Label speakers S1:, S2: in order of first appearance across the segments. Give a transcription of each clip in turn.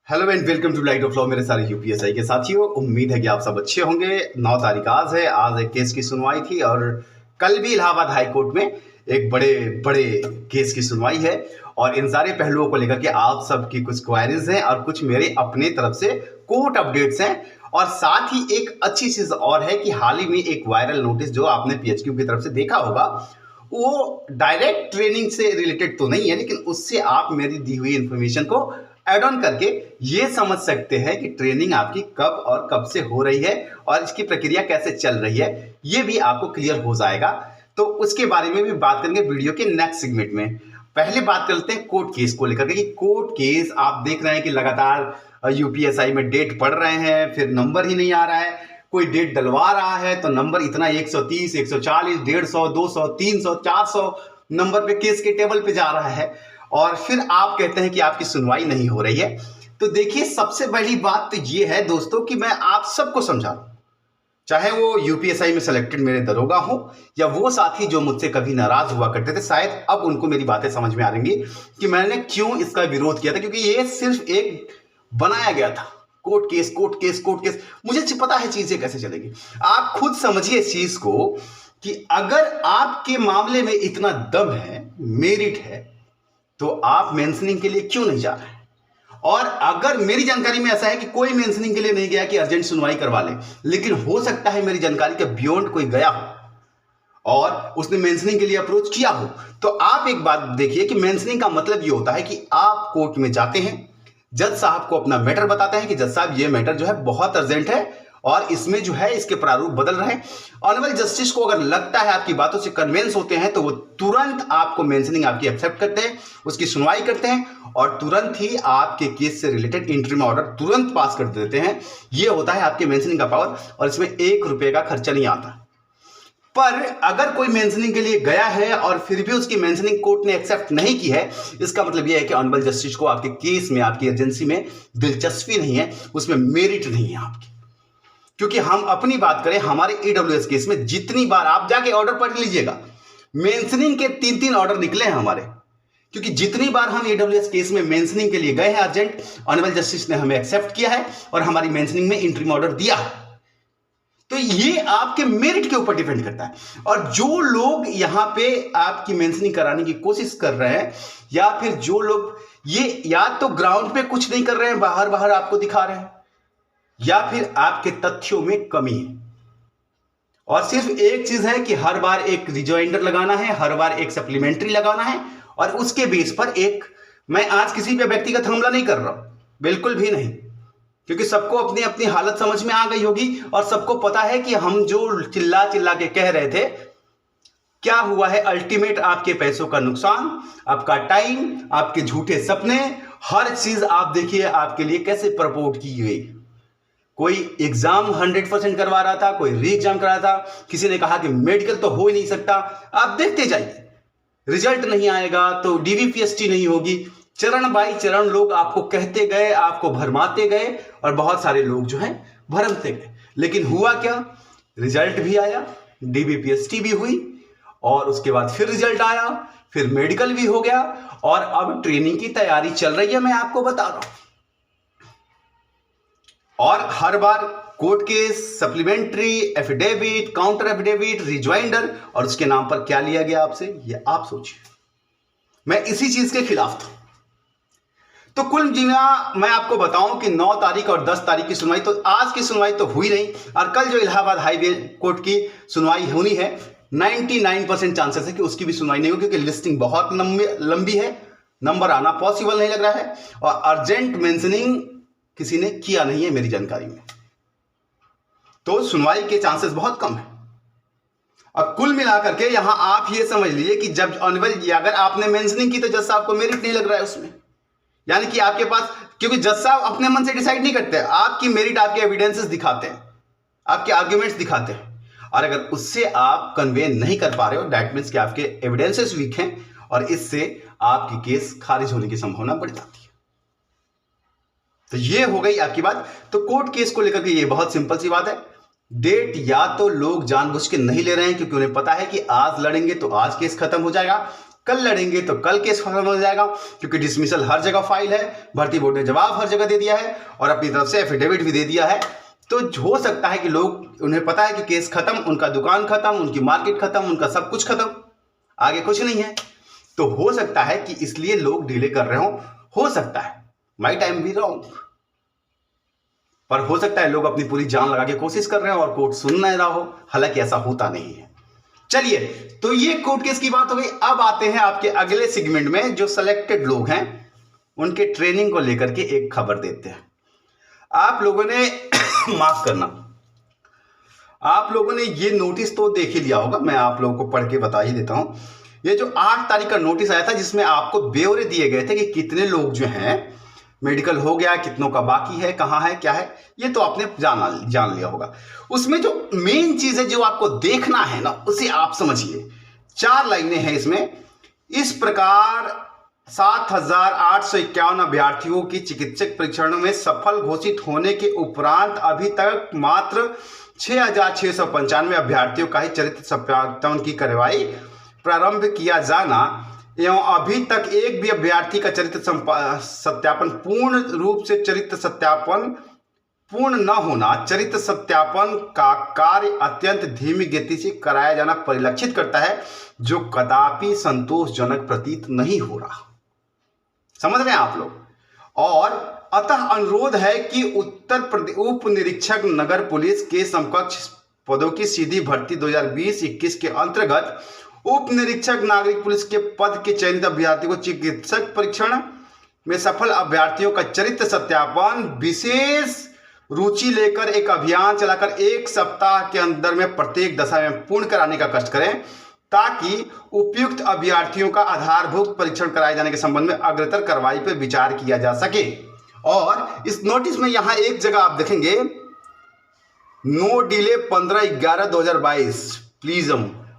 S1: Hello and welcome to light of law मेरे सारे UPSI के साथियों। उम्मीद है कि आप सब अच्छे होंगे। 9 तारीख आज है। आज एक केस की सुनवाई थी और कल भी इलाहाबाद हाई कोर्ट में एक बड़े बड़े केस की सुनवाई है और इन सारे पहलुओं को लेकर के आप सबकी कुछ क्वेरीज हैं और कुछ मेरे अपने तरफ से कोर्ट अपडेट्स हैं। और साथ ही एक अच्छी चीज और है कि हाल ही में एक वायरल नोटिस जो आपने पीएचक्यू की तरफ से देखा होगा, वो डायरेक्ट ट्रेनिंग से रिलेटेड तो नहीं है, लेकिन उससे आप मेरी दी हुई इंफॉर्मेशन को ऐड ऑन करके ये समझ सकते हैं कि ट्रेनिंग आपकी कब और कब से हो रही है और इसकी प्रक्रिया कैसे चल रही है, ये भी आपको क्लियर हो जाएगा। तो उसके बारे में भी बात करेंगे वीडियो के नेक्स्ट सेगमेंट में। पहले बात करते हैं कोर्ट केस को लेकर के कि कोर्ट केस आप देख रहे हैं कि लगातार यूपीएसआई में डेट पढ़ रहे हैं, फिर नंबर ही नहीं आ रहा है। कोई डेट डलवा रहा है तो नंबर इतना 130, 140, 150, 200, 300, 400 नंबर पे केस के टेबल पे जा रहा है और फिर आप कहते हैं कि आपकी सुनवाई नहीं हो रही है। तो देखिए, सबसे बड़ी बात तो ये है दोस्तों कि मैं आप सबको समझा रहा हूं, चाहे वो यूपीएसआई में सेलेक्टेड मेरे दरोगा हो या वो साथी जो मुझसे कभी नाराज हुआ करते थे, शायद अब उनको मेरी बातें समझ में आ रही कि मैंने क्यों इसका विरोध किया था। क्योंकि ये सिर्फ एक बनाया गया था court case, court case, court case. मुझे पता है चीजें कैसे चलेगी। आप खुद समझिए इस चीज को कि अगर आपके मामले में इतना दम है, मेरिट है, तो आप मेंशनिंग के लिए क्यों नहीं जा रहे? और अगर मेरी जानकारी में ऐसा है कि कोई मेंशनिंग के लिए नहीं गया कि अर्जेंट सुनवाई करवा ले, लेकिन हो सकता है मेरी जानकारी के बियॉन्ड कोई गया हो और उसने मेंशनिंग के लिए अप्रोच किया हो, तो आप एक बात देखिए कि मेंशनिंग का मतलब ये होता है कि आप कोर्ट में जाते हैं, जज साहब को अपना मैटर बताते हैं कि जज साहब ये मैटर जो है बहुत अर्जेंट है और इसमें जो है इसके प्रारूप बदल रहे हैं। ऑनरेबल जस्टिस को अगर लगता है, आपकी बातों से कन्विंस होते हैं, तो वो तुरंत आपको मेंशनिंग आपकी एक्सेप्ट करते हैं, उसकी सुनवाई करते हैं और तुरंत ही आपके केस से रिलेटेड इंटरिम ऑर्डर तुरंत पास कर देते हैं। ये होता है आपके मेंशनिंग का पावर और इसमें 1 रुपए का खर्चा नहीं आता। पर अगर कोई मेंशनिंग के लिए गया है और फिर भी उसकी मेंशनिंग कोर्ट ने एक्सेप्ट नहीं की है, इसका मतलब यह है कि ऑनरेबल जस्टिस को आपके केस में, आपकी एजेंसी में दिलचस्पी नहीं है, उसमें मेरिट नहीं है आपकी। क्योंकि हम अपनी बात करें, हमारे ईडब्ल्यूएस केस में जितनी बार आप जाके ऑर्डर पढ़ लीजिएगा, मेंशनिंग के 3-3 ऑर्डर निकले हैं हमारे। क्योंकि जितनी बार हम ईडब्ल्यूएस केस में मेंशनिंग के लिए गए हैं अर्जेंट, ऑनरेबल जस्टिस ने हमें एक्सेप्ट किया है और हमारी मेंशनिंग में इंटरिम ऑर्डर दिया है। तो ये आपके मेरिट के ऊपर डिपेंड करता है। और जो लोग यहां पे आपकी मेंशनिंग कराने की कोशिश कर रहे हैं या फिर जो लोग ये या तो ग्राउंड पे कुछ नहीं कर रहे हैं, बाहर बाहर आपको दिखा रहे हैं, या फिर आपके तथ्यों में कमी है। और सिर्फ एक चीज है कि हर बार एक रिजॉइंडर लगाना है, हर बार एक सप्लीमेंट्री लगाना है और उसके बेस पर एक, मैं आज किसी पे व्यक्तिगत हमला नहीं कर रहा हूं, बिल्कुल भी नहीं, क्योंकि सबको अपनी अपनी हालत समझ में आ गई होगी और सबको पता है कि हम जो चिल्ला चिल्ला के कह रहे थे क्या हुआ है। अल्टीमेट आपके पैसों का नुकसान, आपका टाइम, आपके झूठे सपने, हर चीज आप देखिए आपके लिए कैसे प्रपोर्ट की गई। कोई एग्जाम 100% करवा रहा था, कोई री एग्जाम करा था, किसी ने कहा कि मेडिकल तो हो ही नहीं सकता। आप देखते जाइए, रिजल्ट नहीं आएगा तो डीवीपीएसटी नहीं होगी। चरण बाई चरण लोग आपको कहते गए, आपको भरमाते गए और बहुत सारे लोग जो हैं भरमते गए। लेकिन हुआ क्या? रिजल्ट भी आया, डीवीपीएसटी भी हुई और उसके बाद फिर रिजल्ट आया, फिर मेडिकल भी हो गया और अब ट्रेनिंग की तैयारी चल रही है, मैं आपको बता रहा हूं। और हर बार court case, supplementary, affidavit, counter affidavit, rejoinder, और उसके नाम पर क्या लिया गया आपसे, ये आप सोचिए। मैं इसी चीज के खिलाफ था। तो कुल मिला मैं आपको बताऊं कि 9 तारीख और 10 तारीख की सुनवाई, तो आज की सुनवाई तो हुई नहीं और कल जो इलाहाबाद हाईवे कोर्ट की सुनवाई होनी है, 99% चांसेस है कि उसकी भी सुनवाई नहीं होगी, क्योंकि लिस्टिंग बहुत लंबी है, नंबर आना पॉसिबल नहीं लग रहा है और अर्जेंट मेंशनिंग किसी ने किया नहीं है मेरी जानकारी में, तो सुनवाई के चांसेस बहुत कम है। अब कुल मिलाकर के यहां आप ये समझ लीजिए कि जब ऑनरेबल, अगर आपने मेंशनिंग की तो जज साहब को मेरिट नहीं लग रहा है उसमें, यानी कि आपके पास, क्योंकि जज साहब अपने मन से डिसाइड नहीं करते, आपकी मेरिट आपके एविडेंसेस दिखाते हैं, आपके आर्ग्यूमेंट्स दिखाते हैं और अगर उससे आप कन्वे नहीं कर पा रहे हो, दैट मीन्स कि आपके एविडेंसेस वीक हैं और इससे आपकी केस खारिज होने की संभावना बढ़ जाती है। तो ये हो गई आपकी बात। तो कोर्ट केस को लेकर के ये बहुत सिंपल सी बात है, डेट या तो लोग जानबूझ के नहीं ले रहे हैं क्योंकि उन्हें पता है कि आज लड़ेंगे तो आज केस खत्म हो जाएगा, कल लड़ेंगे तो कल केस खत्म हो जाएगा, क्योंकि डिसमिसल हर जगह फाइल है, भर्ती बोर्ड ने जवाब हर जगह दे दिया है और अपनी तरफ से एफिडेविट भी दे दिया है। तो हो सकता है कि लोग, उन्हें पता है कि केस खत्म, उनका दुकान खत्म, उनकी मार्केट खत्म, उनका सब कुछ खत्म, आगे कुछ नहीं है। तो हो सकता है कि इसलिए लोग डिले कर रहे हो सकता है, माई टाइम बी रॉन्ग, पर हो सकता है लोग अपनी पूरी जान लगा के कोशिश कर रहे हो और कोर्ट सुन नहीं रहा हो, हालांकि ऐसा होता नहीं है। चलिए, तो ये कोर्ट केस की बात हो गई। अब आते हैं आपके अगले सेगमेंट में, जो सिलेक्टेड लोग हैं उनके ट्रेनिंग को लेकर के एक खबर देते हैं। आप लोगों ने माफ करना, आप लोगों ने ये नोटिस तो देख ही लिया होगा, मैं आप लोगों को पढ़ के बता ही देता हूं। ये जो 8 तारीख का नोटिस आया था, जिसमें आपको ब्यौरे दिए गए थे कि कितने लोग जो हैं मेडिकल हो गया, कितनों का बाकी है, कहां है, क्या है, ये तो आपने जान लिया होगा। उसमें जो मेन चीज है जो आपको देखना है ना, उसे आप समझिए। 4 लाइनें हैं इसमें। इस प्रकार 7,851 अभ्यर्थियों की चिकित्सक परीक्षणों में सफल घोषित होने के उपरांत अभी तक मात्र 6,695 अभ्यर्थियों का ही चरित्र सत्यापन की कार्रवाई प्रारंभ किया जाना एवं अभी तक एक भी अभ्यर्थी का चरित्र सत्यापन पूर्ण रूप से चरित्र सत्यापन पूर्ण न होना चरित्र सत्यापन का कार्य अत्यंत धीमी गति से कराया जाना परिलक्षित करता है, जो कदापि संतोषजनक प्रतीत नहीं हो रहा। समझ रहे हैं आप लोग? और अतः अनुरोध है कि उत्तर प्रदेश उप निरीक्षक नगर पुलिस के समकक्ष पदों की सीधी भर्ती 2020-21 के अंतर्गत उप निरीक्षक नागरिक पुलिस के पद के चयनित अभ्यर्थियों को चिकित्सक परीक्षण में सफल अभ्यर्थियों का चरित्र सत्यापन विशेष रुचि लेकर एक अभियान चलाकर 1 सप्ताह के अंदर में प्रत्येक दशा में पूर्ण कराने का कष्ट करें, ताकि उपयुक्त अभ्यर्थियों का आधारभूत परीक्षण कराए जाने के संबंध में अग्रतर कार्रवाई पर विचार किया जा सके। और इस नोटिस में यहां एक जगह आप देखेंगे, नो डिले 15/11/2022 प्लीज,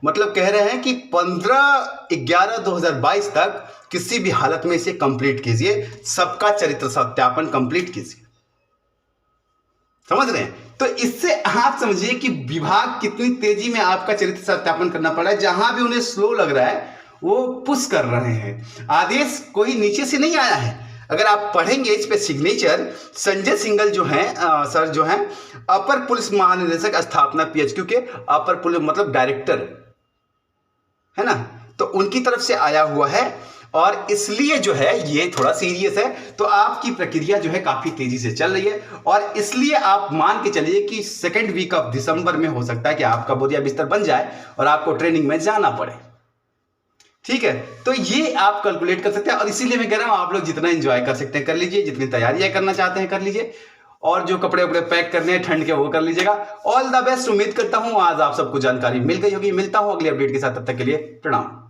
S1: मतलब कह रहे हैं कि 15/11/2022 तक किसी भी हालत में इसे कंप्लीट कीजिए, सबका चरित्र सत्यापन कंप्लीट कीजिए। समझ रहे हैं? तो इससे आप समझिए कि विभाग कितनी तेजी में आपका चरित्र सत्यापन करना पड़ रहा है। जहां भी उन्हें स्लो लग रहा है वो पुश कर रहे हैं। आदेश कोई नीचे से नहीं आया है। अगर आप पढ़ेंगे इस पे सिग्नेचर संजय सिंगल जो हैं सर, जो हैं अपर पुलिस महानिदेशक स्थापना PHQ के अपर पुलिस मतलब डायरेक्टर है ना, तो उनकी तरफ से आया हुआ है और इसलिए जो है ये थोड़ा सीरियस है। तो आपकी प्रक्रिया जो है काफी तेजी से चल रही है और इसलिए आप मान के चलिए कि 2nd वीक ऑफ दिसंबर में हो सकता है कि आपका बोरिया बिस्तर बन जाए और आपको ट्रेनिंग में जाना पड़े। ठीक है, तो ये आप कैलकुलेट कर सकते हैं और इसीलिए मैं कह रहा हूं आप लोग जितना एंजॉय कर सकते हैं कर लीजिए, जितनी तैयारियां करना चाहते हैं कर लीजिए और जो कपड़े वपड़े पैक करने हैं ठंड के वो कर लीजिएगा। All the best. उम्मीद करता हूं आज आप सबको जानकारी मिल गई होगी। मिलता हूं अगले अपडेट के साथ, तब तक के लिए प्रणाम।